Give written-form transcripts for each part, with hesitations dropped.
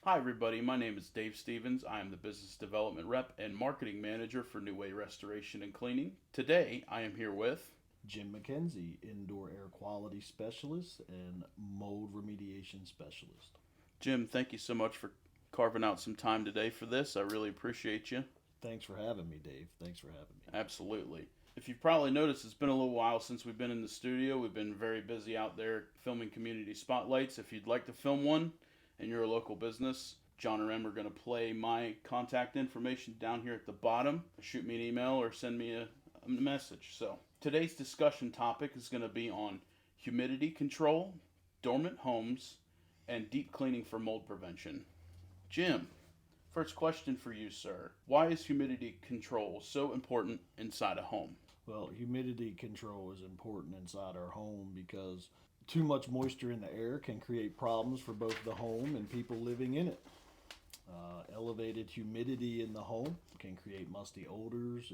Hi, everybody. My name is Dave Stevens. I am the Business Development Rep and Marketing Manager for New Way Restoration and Cleaning. Today, I am here with Jim McKenzie, Indoor Air Quality Specialist and Mold Remediation Specialist. Jim. Thank you so much for carving out some time today for this. I really appreciate you. Thanks for having me, Dave. Thanks for having me. Absolutely. If you've probably noticed, it's been a little while since we've been in the studio. We've been very busy out there filming community spotlights. If you'd like to film one and you're a local business, John or Em are going to play my contact information down here at the bottom. Shoot me an email or send me a message. So, today's discussion topic is going to be on humidity control, dormant homes, and deep cleaning for mold prevention. Jim, first question for you, sir. Why is humidity control so important inside a home? Well, humidity control is important inside our home because too much moisture in the air can create problems for both the home and people living in it. Elevated humidity in the home can create musty odors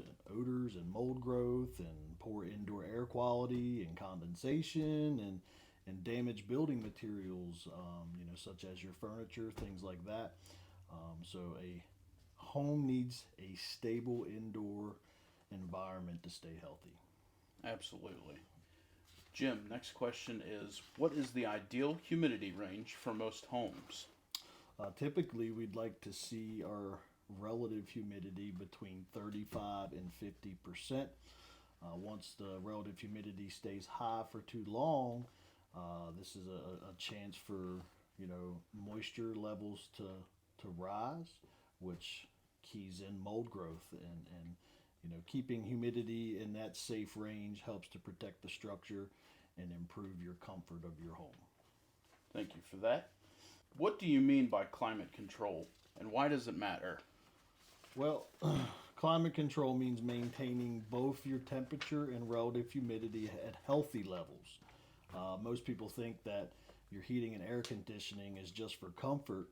and mold growth and poor indoor air quality and condensation and damaged building materials, such as your furniture, things like that. So a home needs a stable indoor environment to stay healthy. Absolutely. Jim, next question is what is the ideal humidity range for most homes? Typically, we'd like to see our relative humidity between 35 and 50%. Once the relative humidity stays high for too long, this is a chance for moisture levels to rise, which keys in mold growth and keeping humidity in that safe range helps to protect the structure and improve your comfort of your home. Thank you for that. What do you mean by climate control and why does it matter? Well, climate control means maintaining both your temperature and relative humidity at healthy levels. Most people think that your heating and air conditioning is just for comfort,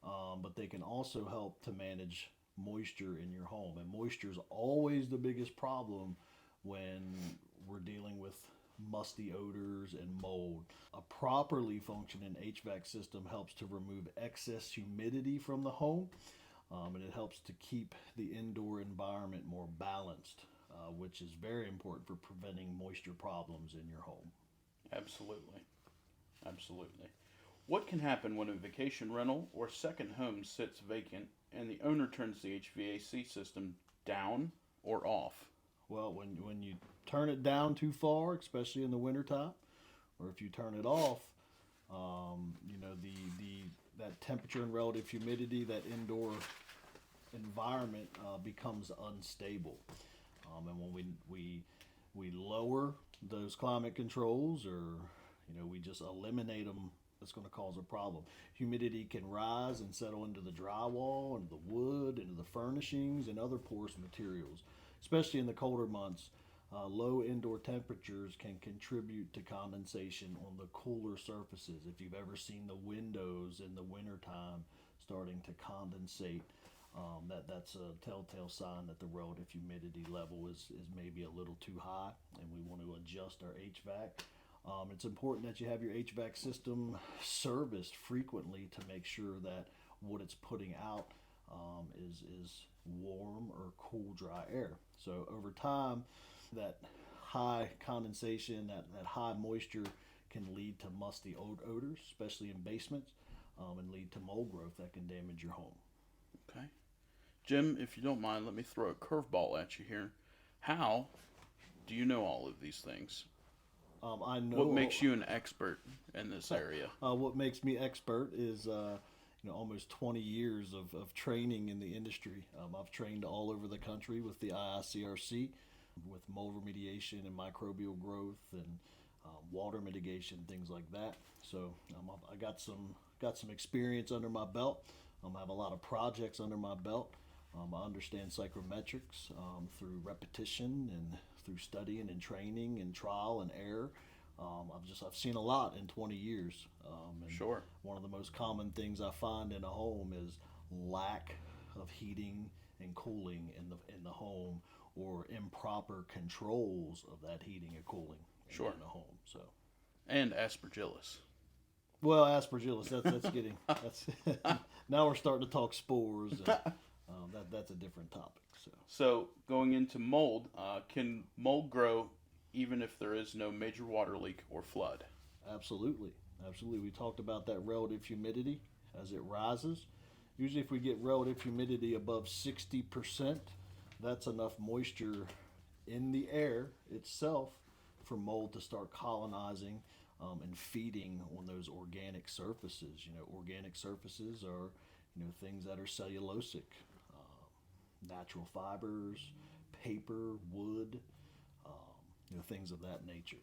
but they can also help to manage moisture in your home. And moisture is always the biggest problem when we're dealing with musty odors and mold. A properly functioning HVAC system helps to remove excess humidity from the home, and it helps to keep the indoor environment more balanced, which is very important for preventing moisture problems in your home. Absolutely. Absolutely. What can happen when a vacation rental or second home sits vacant and the owner turns the HVAC system down or off? Well, when you turn it down too far, especially in the wintertime, or if you turn it off, the that temperature and relative humidity, that indoor environment becomes unstable. And when we lower those climate controls, or we just eliminate them, it's going to cause a problem. Humidity can rise and settle into the drywall, into the wood, into the furnishings, and other porous materials. Especially in the colder months, low indoor temperatures can contribute to condensation on the cooler surfaces. If you've ever seen the windows in the wintertime starting to condensate, that's a telltale sign that the relative humidity level is maybe a little too high, and we want to adjust our HVAC. It's important that you have your HVAC system serviced frequently to make sure that what it's putting out is warm or cool, dry air. So over time, that high condensation, that high moisture can lead to musty odors, especially in basements, and lead to mold growth that can damage your home. Okay. Jim, if you don't mind, let me throw a curveball at you here. How do you know all of these things? I What know makes you an expert in this area? what makes me expert is almost 20 years of training in the industry. I've trained all over the country with the IICRC, with mold remediation and microbial growth and water mitigation, things like that. So I got some experience under my belt. I have a lot of projects under my belt. I understand psychrometrics through repetition and through studying and training and trial and error. I've seen a lot in 20 years. And Sure. one of the most common things I find in a home is lack of heating and cooling in the home, or improper controls of that heating and cooling Sure. in the home. So, And aspergillus. well, aspergillus, that's getting that's Now we're starting to talk spores. And, that's a different topic. So going into mold, can mold grow even if there is no major water leak or flood? Absolutely. Absolutely. We talked about that relative humidity as it rises. Usually if we get relative humidity above 60%, that's enough moisture in the air itself for mold to start colonizing and feeding on those organic surfaces. Organic surfaces are, things that are cellulosic, natural fibers, paper, wood, things of that nature.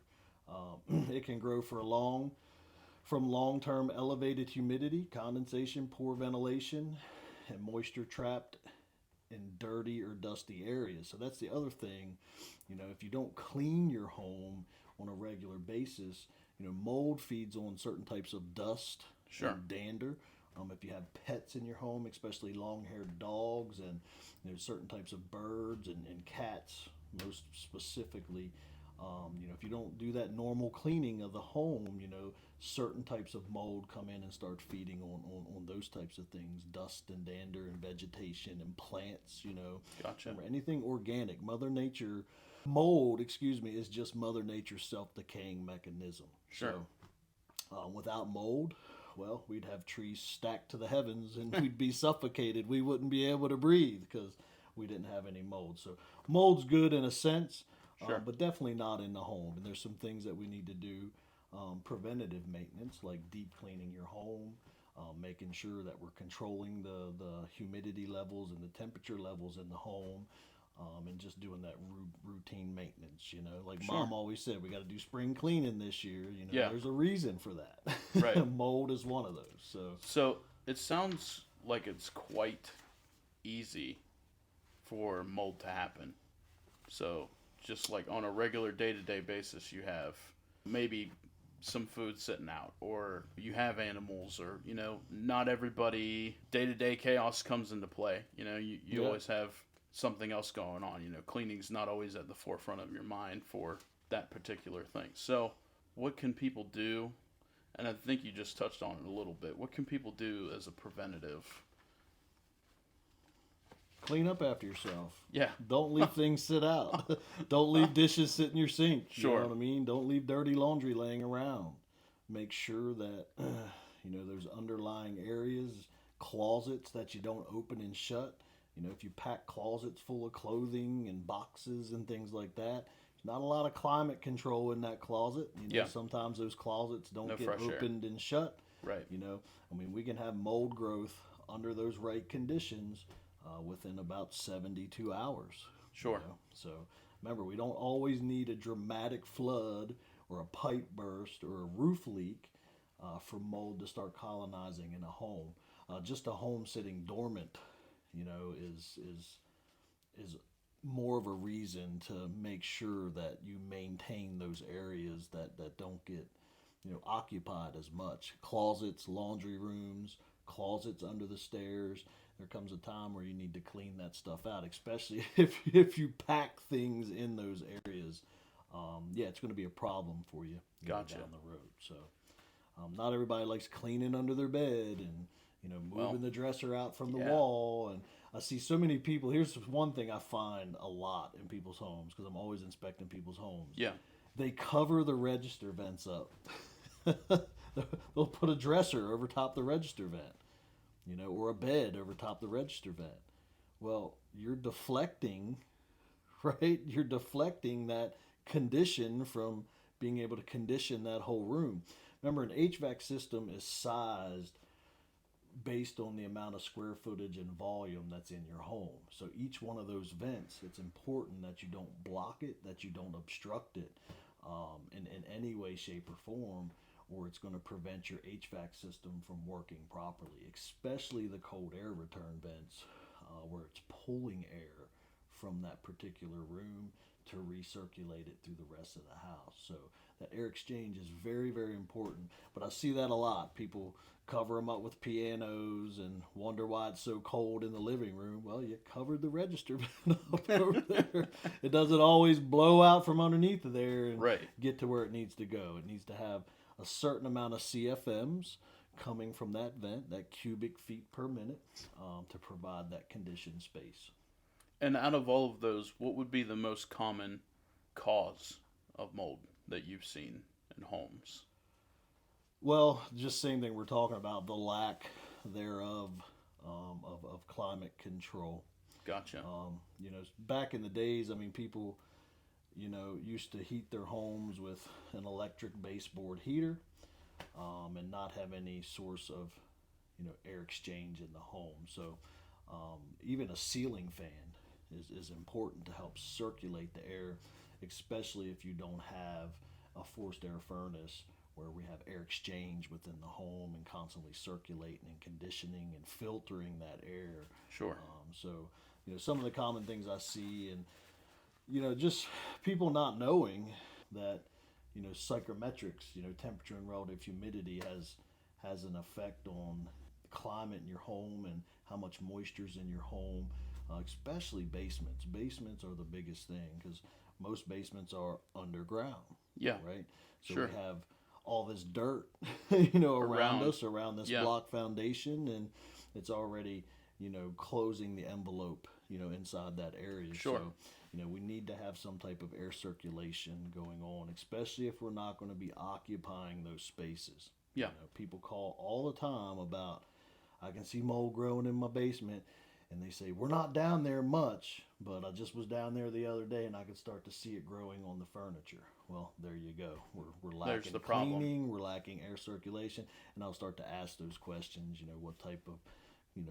It can grow from long-term elevated humidity, condensation, poor ventilation, and moisture trapped in dirty or dusty areas. So that's the other thing, if you don't clean your home on a regular basis, mold feeds on certain types of dust and dander. If you have pets in your home, especially long-haired dogs and certain types of birds and cats, most specifically, if you don't do that normal cleaning of the home, certain types of mold come in and start feeding on those types of things, dust and dander and vegetation and plants, Gotcha. Remember, anything organic, mold, is just Mother Nature's self-decaying mechanism. Sure. So, without mold, well, we'd have trees stacked to the heavens and we'd be suffocated. We wouldn't be able to breathe because we didn't have any mold. So mold's good in a sense, but definitely not in the home. And there's some things that we need to do, preventative maintenance, like deep cleaning your home, making sure that we're controlling the humidity levels and the temperature levels in the home, and just doing that routine maintenance, like Mom always said, we got to do spring cleaning this year. There's a reason for that. Right. Mold is one of those. So it sounds like it's quite easy for mold to happen. So just like on a regular day-to-day basis, you have maybe some food sitting out, or you have animals, or not everybody, day-to-day chaos comes into play. You always have something else going on. Cleaning's not always at the forefront of your mind for that particular thing. So what can people do? And I think you just touched on it a little bit. What can people do as a preventative? Clean up after yourself. Yeah. Don't leave things sit out. Don't leave dishes sit in your sink. Sure. You know what I mean? Don't leave dirty laundry laying around. Make sure that, there's underlying areas, closets that you don't open and shut. If you pack closets full of clothing and boxes and things like that, there's not a lot of climate control in that closet. Sometimes those closets don't get opened and shut. Right. We can have mold growth under those right conditions within about 72 hours. Sure. So remember, we don't always need a dramatic flood or a pipe burst or a roof leak for mold to start colonizing in a home. Just a home sitting dormant, is more of a reason to make sure that you maintain those areas that don't get occupied as much. Closets, laundry rooms, closets under the stairs. There comes a time where you need to clean that stuff out, especially if you pack things in those areas. It's going to be a problem for you down the road. So not everybody likes cleaning under their bed and moving the dresser out from the wall. And I see so many people. Here's one thing I find a lot in people's homes, because I'm always inspecting people's homes. Yeah. They cover the register vents up. They'll put a dresser over top the register vent, or a bed over top the register vent. Well, you're deflecting, right? You're deflecting that condition from being able to condition that whole room. Remember, an HVAC system is sized based on the amount of square footage and volume that's in your home. So each one of those vents, it's important that you don't block it, that you don't obstruct it in any way, shape, or form, or it's going to prevent your HVAC system from working properly, especially the cold air return vents, where it's pulling air from that particular room to recirculate it through the rest of the house. So that air exchange is very, very important. But I see that a lot. People cover them up with pianos and wonder why it's so cold in the living room. Well, you covered the register up over there. It doesn't always blow out from underneath of there and get to where it needs to go. It needs to have a certain amount of CFMs coming from that vent, that cubic feet per minute, to provide that conditioned space. And out of all of those, what would be the most common cause of mold that you've seen in homes? Well, just same thing we're talking about, the lack thereof, of climate control. Gotcha. Back in the days, I mean, people, used to heat their homes with an electric baseboard heater, and not have any source of, air exchange in the home. So, even a ceiling fan is important to help circulate the air, especially if you don't have a forced air furnace where we have air exchange within the home and constantly circulating and conditioning and filtering that air. Sure. So, some of the common things I see, and, just people not knowing that, psychrometrics, temperature and relative humidity has an effect on the climate in your home and how much moisture's in your home, especially basements. Basements are the biggest thing because most basements are underground. Yeah. Right? So Sure. we have all this dirt, around us, around this Yeah. block foundation, and it's already, closing the envelope, inside that area. Sure. So, we need to have some type of air circulation going on, especially if we're not going to be occupying those spaces. Yeah. People call all the time about, I can see mold growing in my basement, and they say, we're not down there much, but I just was down there the other day and I could start to see it growing on the furniture. Well, there you go. We're There's lacking the problem. cleaning, we're lacking air circulation, and I'll start to ask those questions, what type of,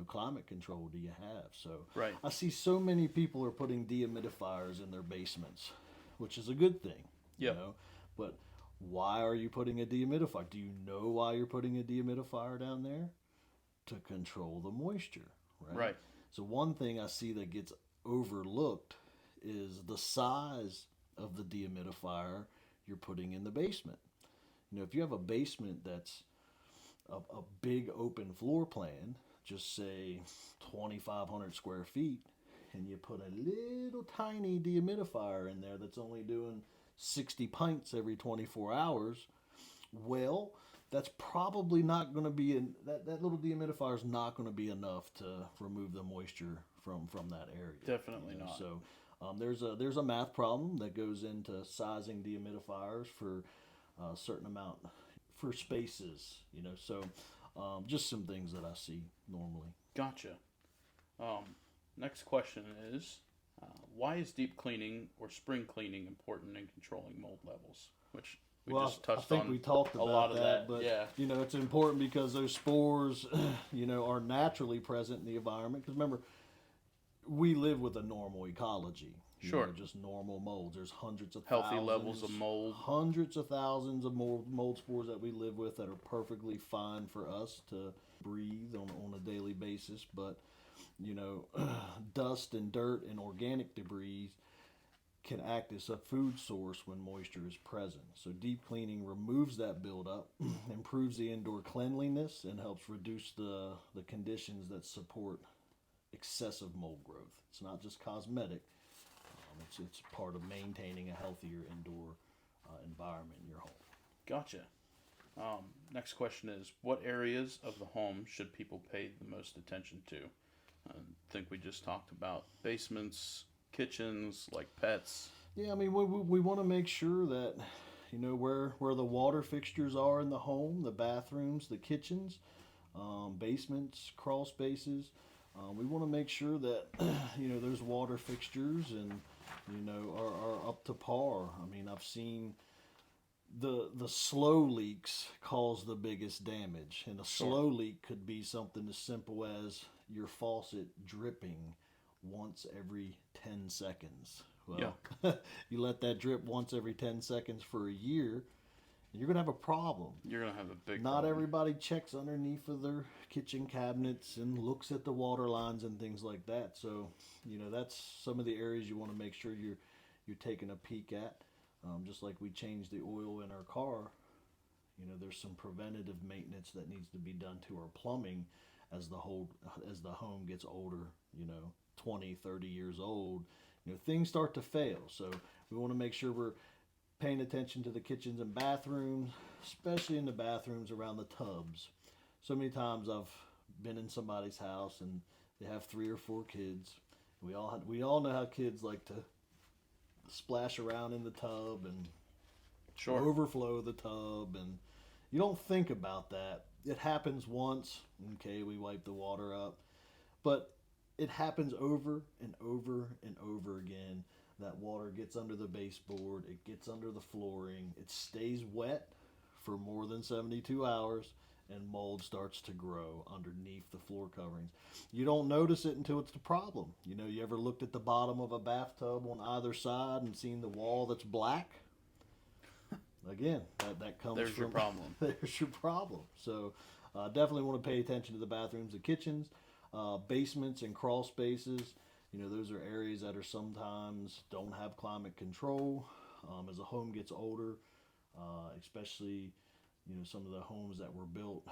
climate control do you have? So Right. I see so many people are putting dehumidifiers in their basements, which is a good thing, Yep. but why are you putting a dehumidifier? Do you know why you're putting a dehumidifier down there? To control the moisture, right? Right. So one thing I see that gets overlooked is the size of the dehumidifier you're putting in the basement. If you have a basement that's a big open floor plan, just say 2,500 square feet, and you put a little tiny dehumidifier in there that's only doing 60 pints every 24 hours, well, that's probably not going to be that little dehumidifier is not going to be enough to remove the moisture from that area. Definitely not. So there's a math problem that goes into sizing dehumidifiers for a certain amount for spaces. So just some things that I see normally. Gotcha. Next question is, why is deep cleaning or spring cleaning important in controlling mold levels? Which we just touched on. I think we talked about a lot of that, but yeah. It's important because those spores, are naturally present in the environment. Because remember, we live with a normal ecology. Sure. Just normal molds. There's hundreds of Healthy thousands, levels of mold. hundreds of thousands of mold spores that we live with that are perfectly fine for us to breathe on a daily basis. But dust and dirt and organic debris can act as a food source when moisture is present. So deep cleaning removes that buildup, improves the indoor cleanliness, and helps reduce the conditions that support excessive mold growth. It's not just cosmetic. It's part of maintaining a healthier indoor environment in your home. Gotcha. Next question is, what areas of the home should people pay the most attention to? I think we just talked about basements, kitchens, like pets. Yeah, I mean, we want to make sure that, where the water fixtures are in the home, the bathrooms, the kitchens, basements, crawl spaces. We want to make sure that, those water fixtures and, are up to par. I mean, I've seen the slow leaks cause the biggest damage. And a slow leak could be something as simple as your faucet dripping once every 10 seconds. Well, you let that drip once every 10 seconds for a year, and you're going to have a problem. You're going to have a big Not problem. everybody checks underneath of their kitchen cabinets and looks at the water lines and things like that. So, that's some of the areas you want to make sure you're taking a peek at. Just like we change the oil in our car, there's some preventative maintenance that needs to be done to our plumbing as the home gets older, 20, 30 years old. Things start to fail. So we want to make sure we're paying attention to the kitchens and bathrooms, especially in the bathrooms around the tubs. So many times I've been in somebody's house and they have 3 or 4 kids. We all know how kids like to splash around in the tub and Sure. overflow the tub, and you don't think about that. It happens once, okay, we wipe the water up, but it happens over and over and over again. That water gets under the baseboard, it gets under the flooring, it stays wet for more than 72 hours, and mold starts to grow underneath the floor coverings. You don't notice it until it's the problem. You know, you ever looked at the bottom of a bathtub on either side and seen the wall that's black? Again, that comes There's from your problem. there's your problem. So definitely want to pay attention to the bathrooms, the kitchens, basements, and crawl spaces. You know, those are areas that are sometimes don't have climate control. As a home gets older, especially, you know, some of the homes that were built,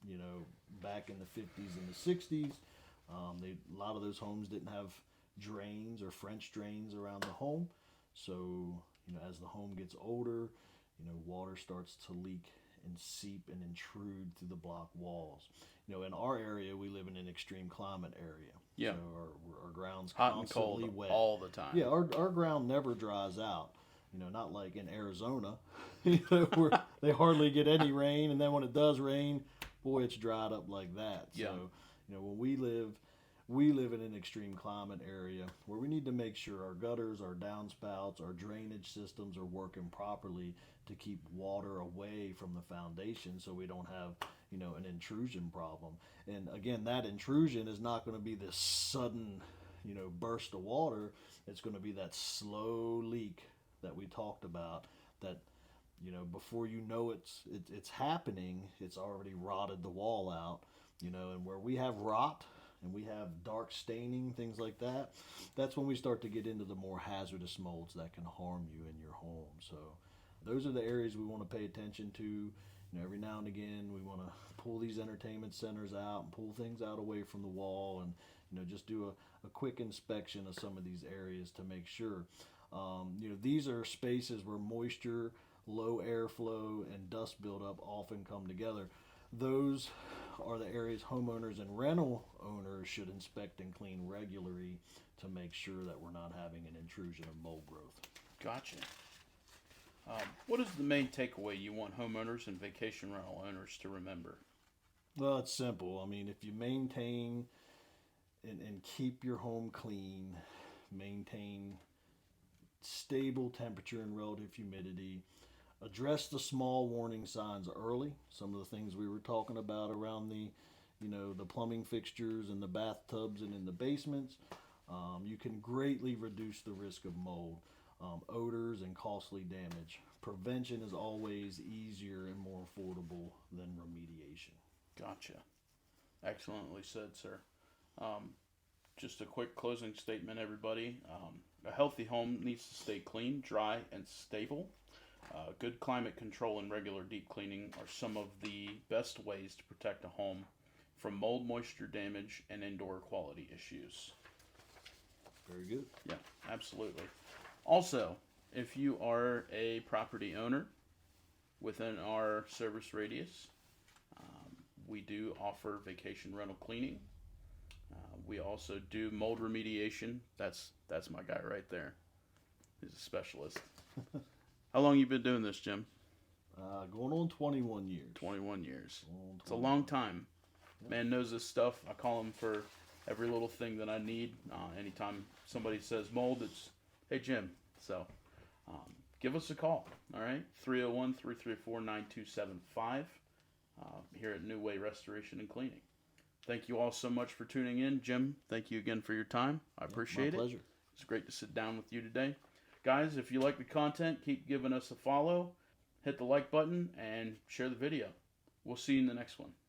you know, back in the 50s and the 60s, a lot of those homes didn't have drains or French drains around the home. So, you know, as the home gets older, you know, water starts to leak and seep and intrude through the block walls. You know, in our area, we live in an extreme climate area. Yeah. So our ground's Hot and constantly cold wet all the time. Yeah, our ground never dries out. You know, not like in Arizona, you know, where they hardly get any rain, and then when it does rain, boy, it's dried up like that. Yeah. So, you know, when we live in an extreme climate area where we need to make sure our gutters, our downspouts, our drainage systems are working properly to keep water away from the foundation so we don't have, you know, an intrusion problem. And again, that intrusion is not going to be this sudden, you know, burst of water. It's going to be that slow leak that we talked about, that, you know, before you know it's happening, it's already rotted the wall out, you know. And where we have rot and we have dark staining, things like that, that's when we start to get into the more hazardous molds that can harm you in your home. So those are the areas we want to pay attention to. You know, every now and again we want to pull these entertainment centers out and pull things out away from the wall, and, you know, just do a quick inspection of some of these areas to make sure. You know, these are spaces where moisture, low airflow, and dust buildup often come together. Those are the areas homeowners and rental owners should inspect and clean regularly to make sure that we're not having an intrusion of mold growth. Gotcha. What is the main takeaway you want homeowners and vacation rental owners to remember? Well, it's simple. I mean, if you maintain and keep your home clean, maintain stable temperature and relative humidity, address the small warning signs early. Some of the things we were talking about around the, you know, the plumbing fixtures and the bathtubs and in the basements, you can greatly reduce the risk of mold, odors, and costly damage. Prevention is always easier and more affordable than remediation. Gotcha. Excellently said, sir. Just a quick closing statement, everybody. A healthy home needs to stay clean, dry, and stable. Good climate control and regular deep cleaning are some of the best ways to protect a home from mold, moisture damage, and indoor quality issues. Very good. Yeah, absolutely. Also, if you are a property owner within our service radius, we do offer vacation rental cleaning. We also do mold remediation. That's my guy right there. He's a specialist. How long you been doing this, Jim? Going on 21 years. 21 years. On It's a long time. Man knows this stuff. I call him for every little thing that I need. Anytime somebody says mold, it's, hey, Jim. So give us a call, all right? 301-334-9275 here at New Way Restoration and Cleaning. Thank you all so much for tuning in. Jim, thank you again for your time. I appreciate it. My pleasure. It's great to sit down with you today. Guys, if you like the content, keep giving us a follow, hit the like button, and share the video. We'll see you in the next one.